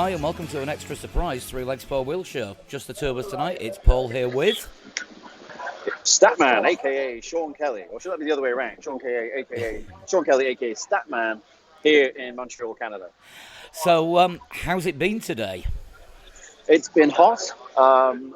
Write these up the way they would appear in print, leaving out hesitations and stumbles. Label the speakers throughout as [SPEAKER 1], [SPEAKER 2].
[SPEAKER 1] Hi, and welcome to an extra surprise Three Legs Four Wheels show. Just the two of us tonight. It's Paul here with
[SPEAKER 2] Statman, aka Sean Kelly, or should that be the other way around? Sean Kelly, aka Statman, here in Montreal, Canada.
[SPEAKER 1] So, how's it been today?
[SPEAKER 2] It's been hot.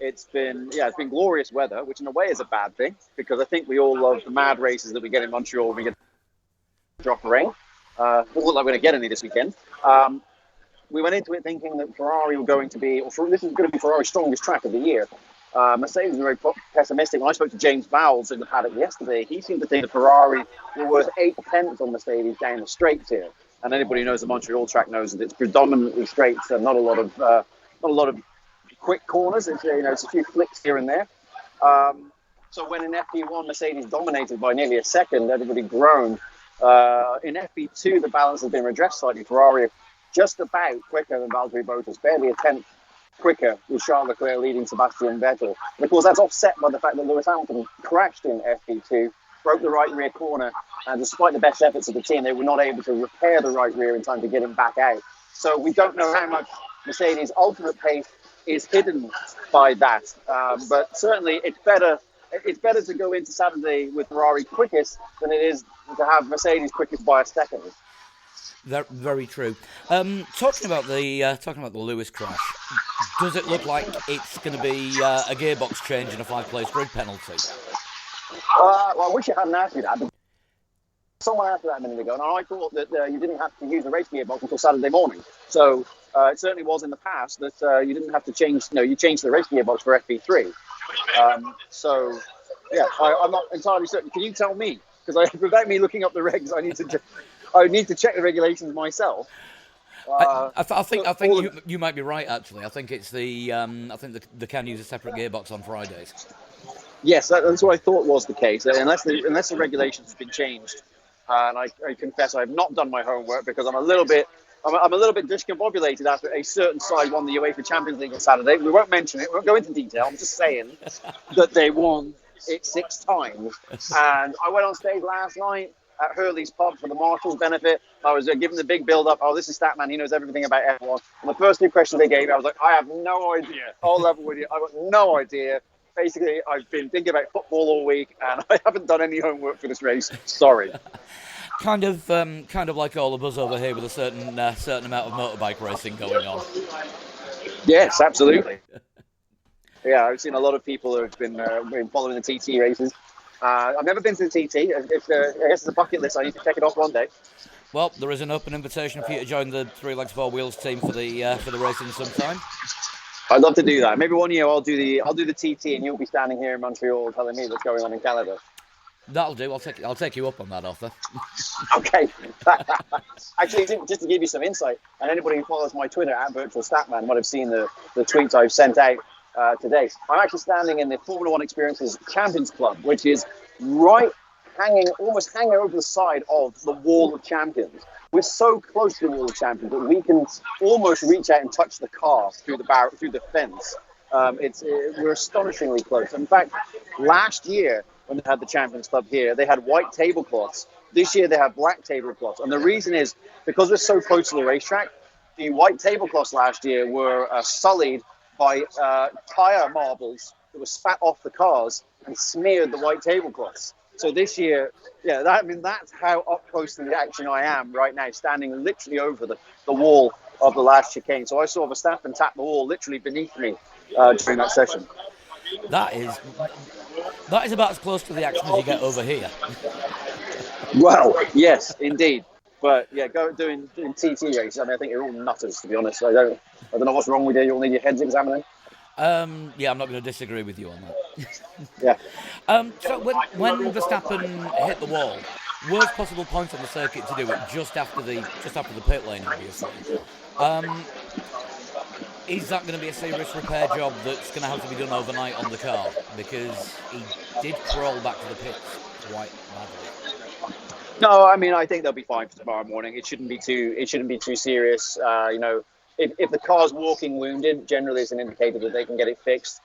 [SPEAKER 2] It's been glorious weather, which in a way is a bad thing because I think we all love the mad races that we get in Montreal when we get a drop of rain. Doesn't look like we're going to get any this weekend. We went into it thinking that Ferrari were going to be, this is going to be Ferrari's strongest track of the year. Mercedes was very pessimistic. When I spoke to James Bowles in the paddock yesterday, he seemed to think that Ferrari were worth 8/10 on Mercedes down the straights here. And anybody who knows the Montreal track knows that it's predominantly straights and not a lot of quick corners. It's a few flicks here and there. So when in FP1 Mercedes dominated by nearly a second, everybody groaned. In FP2 the balance has been redressed slightly. Ferrari just about quicker than Valtteri Bottas, barely a tenth quicker, with Charles Leclerc leading Sebastian Vettel. And of course, that's offset by the fact that Lewis Hamilton crashed in FP2, broke the right rear corner, and despite the best efforts of the team, they were not able to repair the right rear in time to get him back out. So we don't know how much Mercedes' ultimate pace is hidden by that. But certainly, it's better to go into Saturday with Ferrari quickest than it is to have Mercedes quickest by a second.
[SPEAKER 1] Very true. Talking about the Lewis crash, does it look like it's going to be a gearbox change and a 5-place grid penalty?
[SPEAKER 2] Well, I wish you hadn't asked me that. But someone asked me that a minute ago, and I thought that you didn't have to use the race gearbox until Saturday morning. So it certainly was in the past that you didn't have to change. No, you changed the race gearbox for FP3. So yeah, I'm not entirely certain. Can you tell me? Because without me looking up the regs, I need to check the regulations myself.
[SPEAKER 1] I think you might be right. Actually, I think it's they can use a separate gearbox on Fridays.
[SPEAKER 2] Yes, that's what I thought was the case. Unless the regulations have been changed, and I confess I have not done my homework because I'm a little bit discombobulated after a certain side won the UEFA Champions League on Saturday. We won't mention it. We won't go into detail. I'm just saying that they won it 6 times. And I went on stage last night at Hurley's pub for the Marshall's benefit. I was giving the big build-up. Oh, this is Statman. He knows everything about F1. And the first 2 questions they gave me, I was like, I have no idea. I'll level with you. I've got no idea. Basically, I've been thinking about football all week, and I haven't done any homework for this race. Sorry.
[SPEAKER 1] Kind of like all of us over here with a certain amount of motorbike racing going on.
[SPEAKER 2] Yes, absolutely. Yeah, I've seen a lot of people who have been following the TT races. I've never been to the TT. I guess it's a bucket list. I need to check it off one day. Well,
[SPEAKER 1] there is an open invitation for you to join the Three Legs Four Wheels team for the racing sometime.
[SPEAKER 2] I'd love to do that. Maybe one year I'll do the TT, and you'll be standing here in Montreal telling me what's going on in Canada.
[SPEAKER 1] That'll do. I'll take you up on that offer.
[SPEAKER 2] Okay. Actually, just to give you some insight, and anybody who follows my Twitter at Virtual Statman might have seen the tweets I've sent out today. I'm actually standing in the Formula One Experiences Champions Club, which is almost hanging over the side of the Wall of Champions. We're so close to the Wall of Champions that we can almost reach out and touch the car through the fence. We're astonishingly close. In fact, last year when they had the Champions Club here, they had white tablecloths. This year they have black tablecloths, and the reason is because we're so close to the racetrack. The white tablecloths last year were sullied by tire marbles that were spat off the cars and smeared the white tablecloths. So this year, that's how up close to the action I am right now, standing literally over the wall of the last chicane. So I saw Verstappen tap the wall literally beneath me during that session.
[SPEAKER 1] That is about as close to the action as you get over here.
[SPEAKER 2] Well, yes, indeed. But yeah, doing TT races. I think you're all nutters, to be honest. I don't know what's wrong with you. You'll need your heads examining.
[SPEAKER 1] Yeah, I'm not going to disagree with you on that.
[SPEAKER 2] Yeah.
[SPEAKER 1] So when Verstappen hit the wall, worst possible point on the circuit to do it just after the pit lane, obviously. Is that going to be a serious repair job that's going to have to be done overnight on the car? Because he did crawl back to the pits quite badly.
[SPEAKER 2] No, I think they'll be fine for tomorrow morning. It shouldn't be too serious. If the car's walking wounded, generally it's an indicator that they can get it fixed.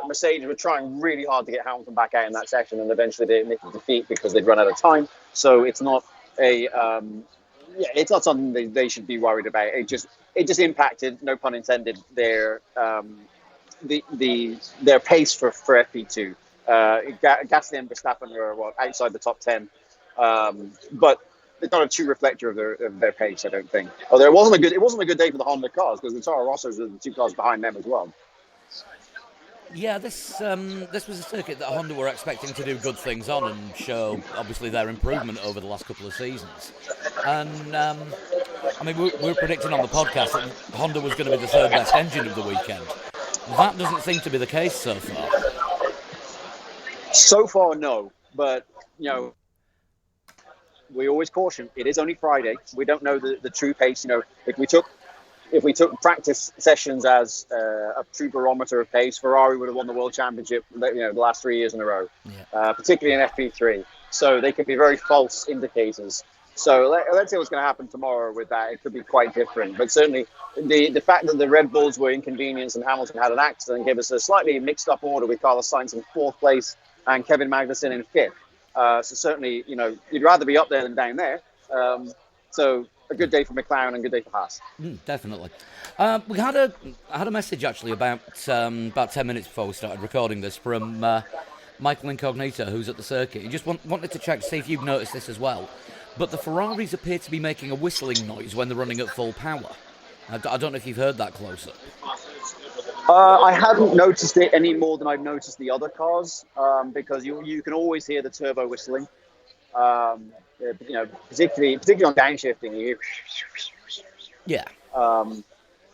[SPEAKER 2] Mercedes were trying really hard to get Hamilton back out in that session, and eventually they admitted defeat because they'd run out of time. So it's not a yeah, it's not something they should be worried about. It just impacted, no pun intended, their their pace for FP2. Gasly and Verstappen were outside the top 10, but it's not a true reflector of their pace, I don't think. Although it wasn't a good day for the Honda cars, because the Toro Rossos were the two cars behind them as well.
[SPEAKER 1] Yeah, this was a circuit that Honda were expecting to do good things on and show, obviously, their improvement over the last couple of seasons. And, I mean, we were predicting on the podcast that Honda was going to be the third best engine of the weekend. That doesn't seem to be the case so far.
[SPEAKER 2] So far, no. But, we always caution, it is only Friday. We don't know the true pace. If we took practice sessions as a true barometer of pace, Ferrari would have won the world championship, the last 3 years in a row, particularly in FP3. So they can be very false indicators. So let's see what's going to happen tomorrow with that. It could be quite different. But certainly the fact that the Red Bulls were inconvenienced and Hamilton had an accident gave us a slightly mixed up order with Carlos Sainz in 4th place and Kevin Magnussen in 5th. So certainly, you'd rather be up there than down there. So a good day for McLaren and a good day for Haas.
[SPEAKER 1] Definitely. We had a message actually about 10 minutes before we started recording this from Michael Incognito, who's at the circuit. He just wanted to check to see if you've noticed this as well. But the Ferraris appear to be making a whistling noise when they're running at full power. I don't know if you've heard that close up.
[SPEAKER 2] I haven't noticed it any more than I've noticed the other cars, because you can always hear the turbo whistling. Particularly on downshifting, you hear.
[SPEAKER 1] Yeah.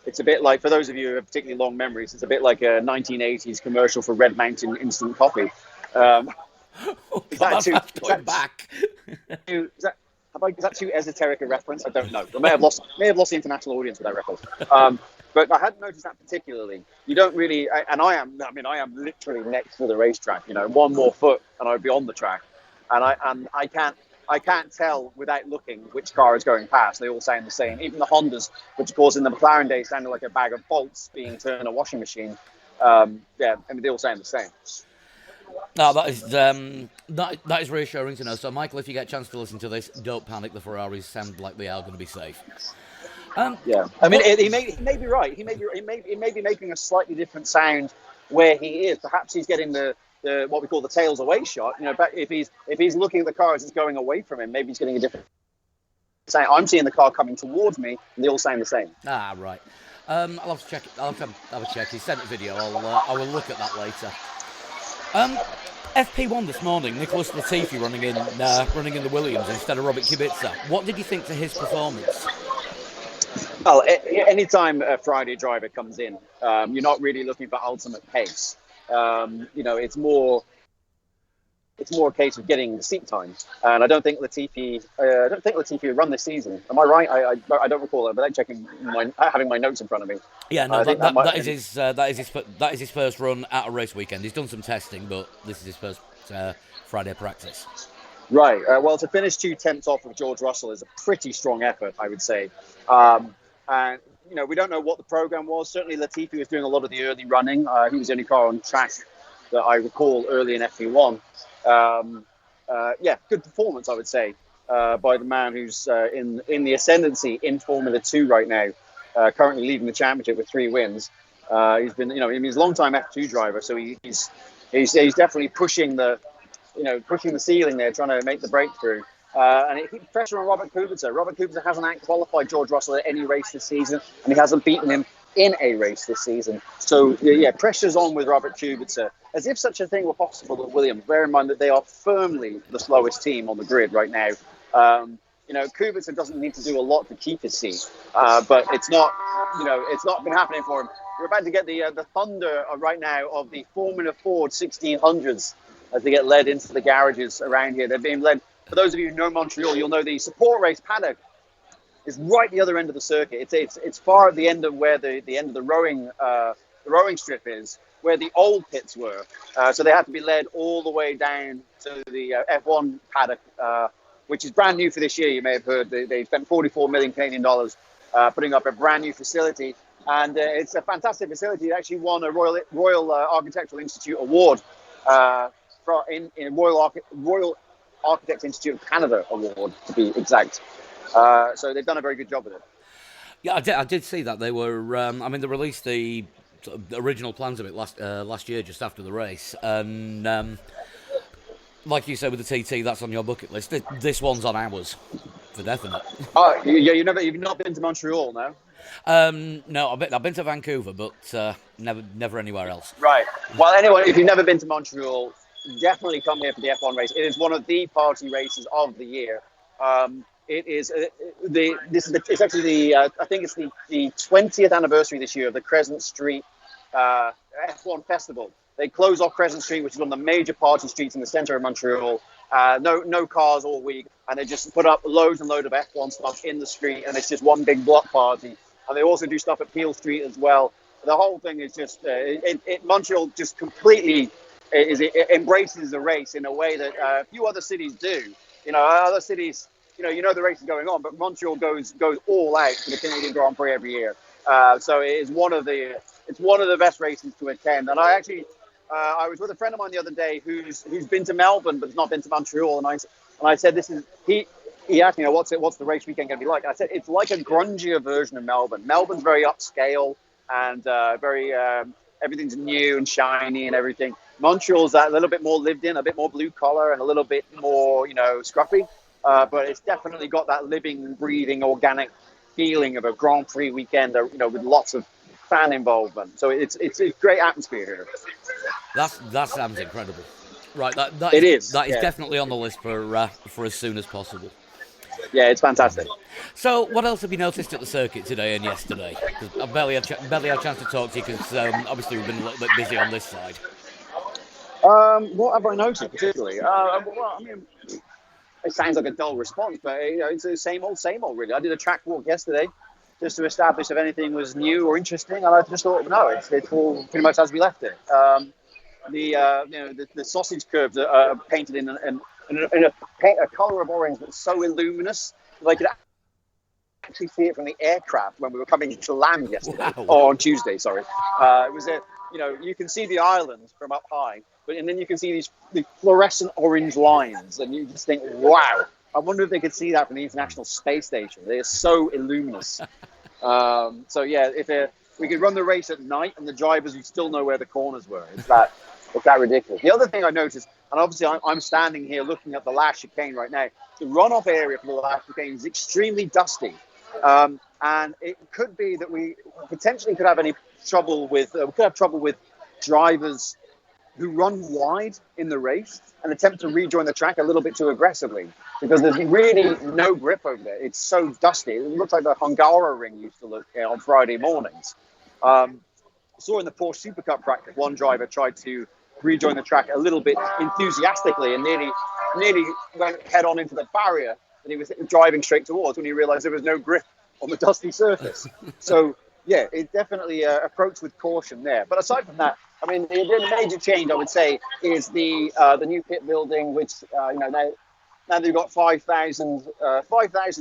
[SPEAKER 2] It's a bit like, for those of you who have particularly long memories, it's a bit like a 1980s commercial for Red Mountain instant coffee.
[SPEAKER 1] Is
[SPEAKER 2] that too esoteric a reference? I don't know. I may have lost the international audience with that reference. But I hadn't noticed that particularly. You don't really, and I am literally next to the racetrack. One more foot and I'd be on the track, and I can't tell without looking which car is going past. They all sound the same. Even the Hondas, which of course in the McLaren days sounded like a bag of bolts being turned in a washing machine. They all sound the same.
[SPEAKER 1] No, that is reassuring to know. So, Michael, if you get a chance to listen to this, don't panic. The Ferraris sound like they are going to be safe.
[SPEAKER 2] Yeah, I mean, he may be right. He may be making a slightly different sound where he is. Perhaps he's getting the what we call the tails away shot. But if he's looking at the car as it's going away from him, maybe he's getting a different sound. I'm seeing the car coming towards me, and they all sound the same.
[SPEAKER 1] Ah, right. I'll have to check it. I'll have a check. He sent a video. I will look at that later. FP1 this morning, Nicholas Latifi running in the Williams instead of Robert Kubica. What did you think to his performance?
[SPEAKER 2] Well, anytime a Friday driver comes in, you're not really looking for ultimate pace. It's more a case of getting the seat time. And I don't think Latifi will run this season. Am I right? I don't recall that, without having my notes in front of me.
[SPEAKER 1] Yeah, no, that is his first run at a race weekend. He's done some testing, but this is his first Friday practice.
[SPEAKER 2] Right. Well, to finish 2/10 off of George Russell is a pretty strong effort, I would say. And we don't know what the program was. Certainly, Latifi was doing a lot of the early running. He was the only car on track that I recall early in FP1. Good performance, I would say, by the man who's in the ascendancy in Formula 2 right now, currently leading the championship with 3 wins. He's been, he's a long-time F2 driver, so he's definitely pushing the ceiling there, trying to make the breakthrough. And it keeps pressure on Robert Kubica. Robert Kubica hasn't out-qualified George Russell at any race this season, and he hasn't beaten him in a race this season. So, pressure's on with Robert Kubica. As if such a thing were possible at Williams. Bear in mind that they are firmly the slowest team on the grid right now. Kubica doesn't need to do a lot to keep his seat, but it's not been happening for him. We're about to get the thunder right now of the Formula Ford 1600s as they get led into the garages around here. They're being led. For those of you who know Montreal, you'll know the support race paddock is right the other end of the circuit. It's far at the end of where the end of the rowing strip is, where the old pits were. So they have to be led all the way down to the F1 paddock, which is brand new for this year. You may have heard they spent 44 million Canadian dollars putting up a brand new facility, and it's a fantastic facility. It actually won a Royal Architectural Institute award in Royal Architects Institute of Canada award, to be exact. So they've done a very good job with it.
[SPEAKER 1] Yeah, I did see that they were. I mean, they released the sort of original plans of it last year, just after the race, and like you said with the TT, that's on your bucket list. This one's on ours, for definite.
[SPEAKER 2] Oh, yeah, you've not been to Montreal, no?
[SPEAKER 1] No, I've been to Vancouver, but never anywhere else.
[SPEAKER 2] Right. Well, anyway, if you've never been to Montreal, definitely come here for the F1 race. It is one of the party races of the year. It is it's actually I think it's the 20th anniversary this year of the Crescent Street F1 Festival. They close off Crescent Street, which is one of the major party streets in the center of Montreal. No cars all week, and they just put up loads and loads of F1 stuff in the street, and it's just one big block party. And they also do stuff at Peel Street as well. The whole thing is just Montreal just completely it embraces the race in a way that a few other cities do. Other cities, the race is going on, but Montreal goes all out for the Canadian Grand Prix every year. So it's one of the best races to attend. And I was with a friend of mine the other day who's been to Melbourne but has not been to Montreal, and I said he asked me, what's the race weekend going to be like? And I said it's like a grungier version of Melbourne. Melbourne's very upscale and very everything's new and shiny and everything. Montreal's that a little bit more lived in, a bit more blue collar, and a little bit more scruffy. But it's definitely got that living, breathing, organic feeling of a Grand Prix weekend, with lots of fan involvement. So it's a great atmosphere here.
[SPEAKER 1] That sounds incredible. Right, that
[SPEAKER 2] it is.
[SPEAKER 1] That is definitely on the list for as soon as possible.
[SPEAKER 2] Yeah, it's fantastic.
[SPEAKER 1] So, what else have you noticed at the circuit today and yesterday? 'Cause I barely had a chance to talk to you because obviously we've been a little bit busy on this side.
[SPEAKER 2] What have I noticed particularly? Well, I mean, it sounds like a dull response, but it's the same old, really. I did a track walk yesterday just to establish if anything was new or interesting, and I just thought, no, it's all pretty much as we left it. The sausage curbs are painted in a color of orange that's so illuminous that I could actually see it from the aircraft when we were coming to land yesterday.
[SPEAKER 1] Wow.
[SPEAKER 2] Or on Tuesday, sorry. It was you can see the islands from up high, and then you can see the fluorescent orange lines, and you just think, wow. I wonder if they could see that from the International Space Station. They are so illuminous. So yeah, if we could run the race at night and the drivers would still know where the corners were. It's that ridiculous. The other thing I noticed, and obviously I'm standing here looking at the last chicane right now, the runoff area for the last chicane is extremely dusty. And it could be that we potentially could have trouble with drivers who run wide in the race and attempt to rejoin the track a little bit too aggressively, because there's really no grip over there. It's so dusty. It looks like the Hungaroring used to look on Friday mornings. I saw in the Porsche Supercup practice, one driver tried to rejoin the track a little bit enthusiastically and nearly went head on into the barrier that he was driving straight towards when he realized there was no grip on the dusty surface. So yeah, it definitely approach with caution there. But aside from that, I mean, the major change I would say is the new pit building, which now they've got 5,000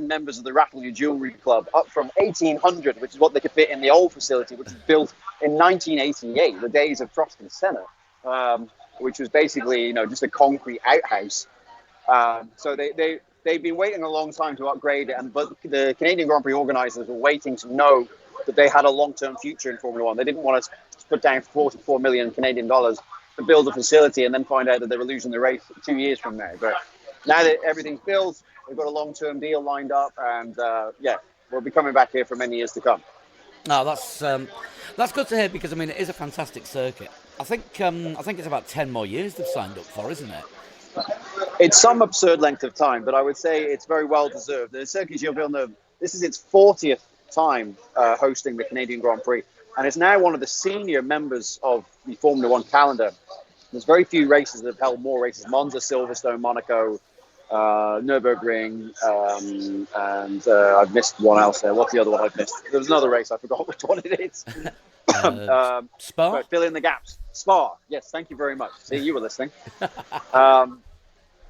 [SPEAKER 2] members of the Raffle Your Jewelry Club, up from 1,800, which is what they could fit in the old facility, which was built in 1988, the days of Frost and Senna, which was basically just a concrete outhouse. So they've been waiting a long time to upgrade it, but the Canadian Grand Prix organisers were waiting to know that they had a long-term future in Formula One. They didn't want to put down 44 million Canadian dollars to build a facility and then find out that they were losing the race 2 years from now. But now that everything's built, we've got a long-term deal lined up, and we'll be coming back here for many years to come.
[SPEAKER 1] No, that's good to hear, because I mean it is a fantastic circuit. I think it's about 10 more years they've signed up for, isn't it?
[SPEAKER 2] It's some absurd length of time, but I would say it's very well deserved. The Circuit Gilles Villeneuve, this is its 40th time hosting the Canadian Grand Prix, and it's now one of the senior members of the Formula One calendar. There's very few races that have held more races: Monza, Silverstone, Monaco, Nürburgring, and I've missed one else there. What's the other one I've missed? There was another race, I forgot which one it is.
[SPEAKER 1] Spa?
[SPEAKER 2] Fill in the gaps. Spa, yes, thank you very much. See, you were listening.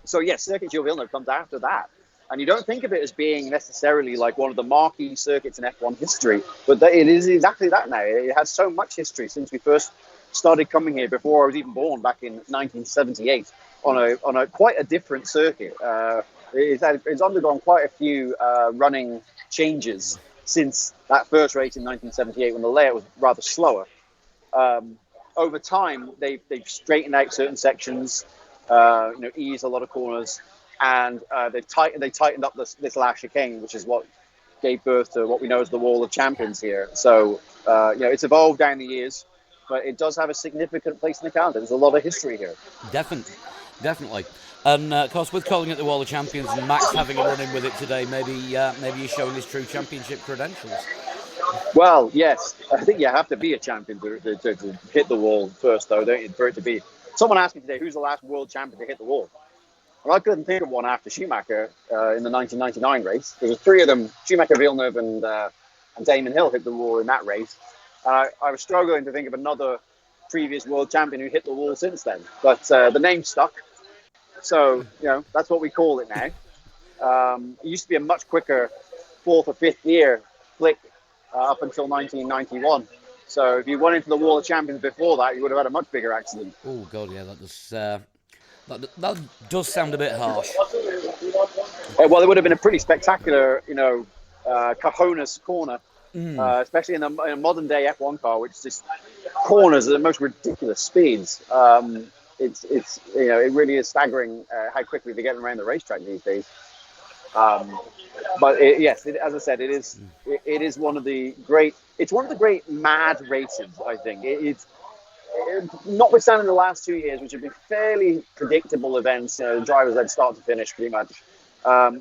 [SPEAKER 2] So yes, Circuit Gilles Villeneuve comes after that. And you don't think of it as being necessarily like one of the marquee circuits in F1 history, but it is exactly that now. It has so much history since we first started coming here, before I was even born, back in 1978, on a quite a different circuit. The It's undergone quite a few running changes since that first race in 1978 when the layout was rather slower. Over time, they've straightened out certain sections, eased a lot of corners, and they tightened up this last chicane, which is what gave birth to what we know as the Wall of Champions here. So, it's evolved down the years, but it does have a significant place in the calendar. There's a lot of history here.
[SPEAKER 1] Definitely. And, of course, with calling it the Wall of Champions and Max having a run-in with it today, maybe he's showing his true championship credentials.
[SPEAKER 2] Well, yes. I think you have to be a champion to hit the wall first, though, don't you, for it to be... Someone asked me today, who's the last world champion to hit the wall? Well, I couldn't think of one after Schumacher in the 1999 race. There was three of them, Schumacher, Villeneuve, and Damon Hill hit the wall in that race. I was struggling to think of another previous world champion who hit the wall since then. But the name stuck. So, that's what we call it now. It used to be a much quicker fourth or fifth year flick up until 1991. So if you went into the Wall of Champions before that, you would have had a much bigger accident.
[SPEAKER 1] Oh, God, yeah, that does sound a bit harsh.
[SPEAKER 2] Well, it would have been a pretty spectacular, cojones corner, especially in a modern day F1 car, which just corners at the most ridiculous speeds. It really is staggering how quickly they're getting around the racetrack these days. But as I said, it is one of the great. It's one of the great mad races. I think it's notwithstanding the last 2 years, which have been fairly predictable events. The drivers led start to finish pretty much.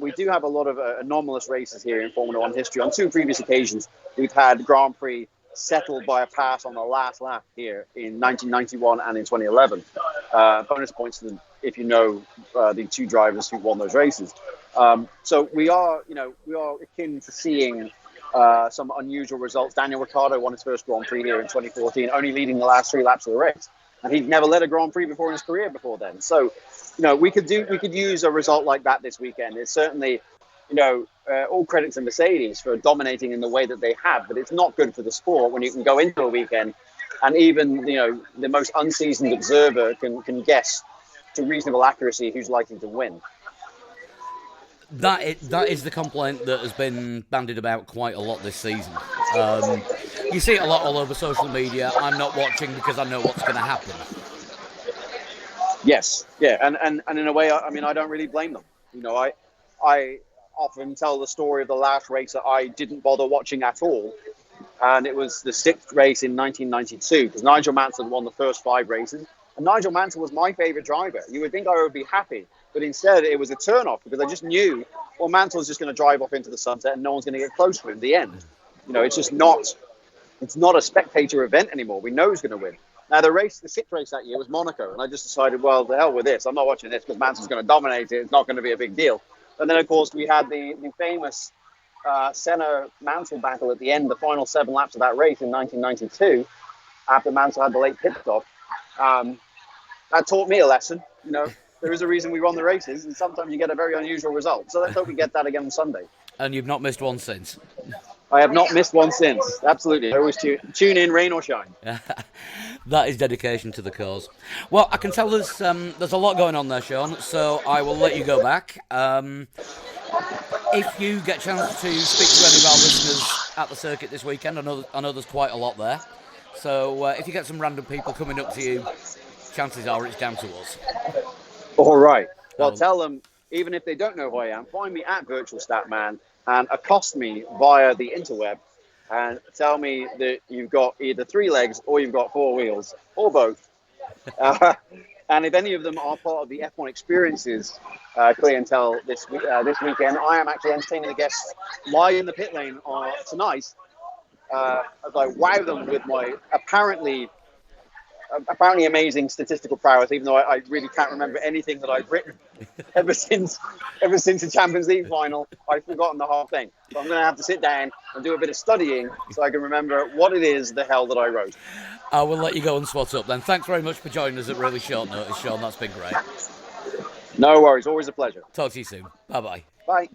[SPEAKER 2] We do have a lot of anomalous races here in Formula One history. On two previous occasions, we've had Grand Prix settled by a pass on the last lap here in 1991 and in 2011. Bonus points to them if you know the two drivers who won those races. So we are akin to seeing some unusual results. Daniel Ricciardo won his first Grand Prix here in 2014, only leading the last three laps of the race, and he'd never led a Grand Prix before in his career before then. So, we could use a result like that this weekend. It's certainly, all credit to Mercedes for dominating in the way that they have, but it's not good for the sport when you can go into a weekend and even the most unseasoned observer can guess to reasonable accuracy who's likely to win.
[SPEAKER 1] That is the complaint that has been bandied about quite a lot this season. You see it a lot all over social media. I'm not watching because I know what's going to happen.
[SPEAKER 2] Yes, yeah, and in a way, I don't really blame them. I often tell the story of the last race that I didn't bother watching at all, and it was the sixth race in 1992 because Nigel Mansell won the first 5 races, and Nigel Mansell was my favourite driver. You would think I would be happy, but instead it was a turn-off because I just knew, well, Mansell's just going to drive off into the sunset and no one's going to get close to him in the end. It's just not a spectator event anymore. We know who's going to win. Now, the sixth race that year was Monaco, and I just decided, well, the hell with this. I'm not watching this because Mansell's going to dominate it. It's not going to be a big deal. And then, of course, we had the famous Senna-Mansell battle at the end, the final 7 laps of that race in 1992, after Mansell had the late pit stop. That taught me a lesson. There is a reason we run the races, and sometimes you get a very unusual result. So let's hope we get that again on Sunday.
[SPEAKER 1] And you've not missed one since?
[SPEAKER 2] I have not missed one since. Absolutely. I always tune in, rain or shine.
[SPEAKER 1] That is dedication to the cause. Well, I can tell there's a lot going on there, Sean, so I will let you go back. If you get a chance to speak to any of our listeners at the circuit this weekend, I know there's quite a lot there. So if you get some random people coming up to you, chances are it's down to us.
[SPEAKER 2] All right. Well, tell them, even if they don't know who I am, find me at Virtual Statman and accost me via the interweb and tell me that you've got either 3 legs or you've got 4 wheels or both. And if any of them are part of the F1 Experiences clientele this weekend, I am actually entertaining the guests live in the pit lane tonight as I wow them with my apparently amazing statistical prowess, even though I really can't remember anything that I've written ever since the Champions League final. I've forgotten the whole thing. So I'm going to have to sit down and do a bit of studying so I can remember what it is the hell that I wrote.
[SPEAKER 1] I will let you go and swat up then. Thanks very much for joining us at really short notice, Sean. That's been great.
[SPEAKER 2] No worries. Always a pleasure.
[SPEAKER 1] Talk to you soon. Bye-bye.
[SPEAKER 2] Bye.